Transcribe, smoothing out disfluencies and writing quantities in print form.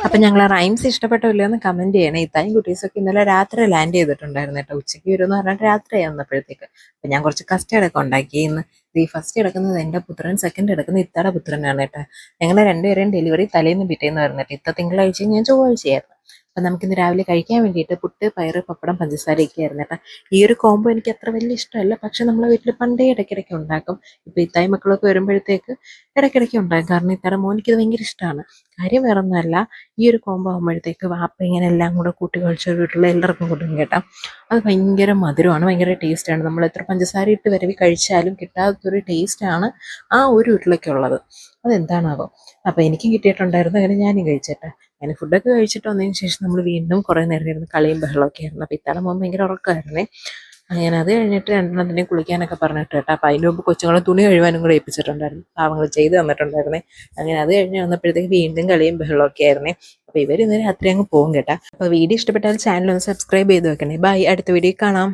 അപ്പൊ ഞങ്ങൾ റൈംസ് ഇഷ്ടപ്പെട്ടില്ലോ എന്ന് കമന്റ് ചെയ്യണേ. ഇത്തായും കുട്ടീസൊക്കെ ഇന്നലെ രാത്രി ലാൻഡ് ചെയ്തിട്ടുണ്ടായിരുന്നു കേട്ടോ. ഉച്ചയ്ക്ക് വരുമെന്ന് പറഞ്ഞിട്ട് രാത്രി വന്നപ്പോഴത്തേക്ക് അപ്പൊ ഞാൻ കുറച്ച് കസ്റ്റേർഡ് ഒക്കെ ഉണ്ടാക്കി. ഇന്ന് ഈ ഫസ്റ്റ് കിടക്കുന്നത് എൻ്റെ പുത്രൻ, സെക്കൻഡ് കിടക്കുന്നത് ഇത്തയുടെ പുത്രനാണ് കേട്ടോ. ഞങ്ങളെ രണ്ടുപേരെയും ഡെലിവറി തലേന്ന് പിറ്റേന്ന് വരുന്നിട്ട് ഇത്ത തിങ്കളാഴ്ചയും ഞാൻ ചൊവ്വാഴ്ചയായിരുന്നു. അപ്പം നമുക്കിന്ന് രാവിലെ കഴിക്കാൻ വേണ്ടിയിട്ട് പുട്ട്, പയറ്, പപ്പടം, പഞ്ചസാരയൊക്കെ ആയിരുന്നു കേട്ടോ. ഈ ഒരു കോംബോ എനിക്ക് അത്ര വലിയ ഇഷ്ടമല്ല, പക്ഷെ നമ്മളെ വീട്ടിൽ പണ്ടേ ഇടയ്ക്കിടയ്ക്ക് ഉണ്ടാക്കും. ഇപ്പം ഇത്തായി മക്കളൊക്കെ വരുമ്പോഴത്തേക്ക് ഇടയ്ക്കിടയ്ക്ക് ഉണ്ടാകും. കാരണം ഇത്തയുടെ മോനിക്ക് ഇത് ഭയങ്കര ഇഷ്ടമാണ്. കാര്യം വേറെ ഒന്നുമല്ല, ഈ ഒരു കോംബോ ആകുമ്പോഴത്തേക്ക് വാപ്പ ഇങ്ങനെ എല്ലാം കൂടെ കൂട്ടി കഴിച്ച വീട്ടിലുള്ള എല്ലാവർക്കും കൊടുക്കും കേട്ടോ. അത് ഭയങ്കര മധുരമാണ്, ഭയങ്കര ടേസ്റ്റാണ്. നമ്മൾ എത്ര പഞ്ചസാര ഇട്ട് വരവി കഴിച്ചാലും കിട്ടാത്തൊരു ടേസ്റ്റാണ് ആ ഒരു ഉരുളയ്ക്കുള്ളത്. അതെന്താണാവോ. അപ്പോൾ എനിക്കും കിട്ടിയിട്ടുണ്ടായിരുന്നു, അങ്ങനെ ഞാനും കഴിച്ചേട്ടെ. ഞാൻ ഫുഡൊക്കെ കഴിച്ചിട്ട് വന്നതിന് ശേഷം നമ്മൾ വീണ്ടും കുറേ നേരം ഇരുന്ന് കളിയും ബഹളമൊക്കെ ആയിരുന്നു. അപ്പോൾ ഇത്തവണ പോകുമ്പോൾ ഭയങ്കര ഉറക്കമായിരുന്നേ. അങ്ങനെ അത് കഴിഞ്ഞിട്ട് രണ്ടെണ്ണത്തിനെയും കുളിക്കാനൊക്കെ പറഞ്ഞിട്ട് കേട്ടോ. അപ്പോൾ അതിന് മുമ്പ് കൊച്ചുങ്ങളെ തുണി കഴുകാനും കൂടെ ഏൽപ്പിച്ചിട്ടുണ്ടായിരുന്നു. പാവങ്ങൾ ചെയ്ത് തന്നിട്ടുണ്ടായിരുന്നേ. അങ്ങനെ അത് കഴിഞ്ഞ് വന്നപ്പോഴത്തേക്ക് വീണ്ടും കളിയും ബഹളമൊക്കെ ആയിരുന്നേ. അപ്പോൾ ഇവർ ഇന്ന് രാത്രി അങ്ങ് പോകും കേട്ടോ. അപ്പോൾ വീഡിയോ ഇഷ്ടപ്പെട്ടാൽ ചാനൽ ഒന്ന് സബ്സ്ക്രൈബ് ചെയ്ത് വെക്കണേ. ബൈ, അടുത്ത വീഡിയോ കാണാം.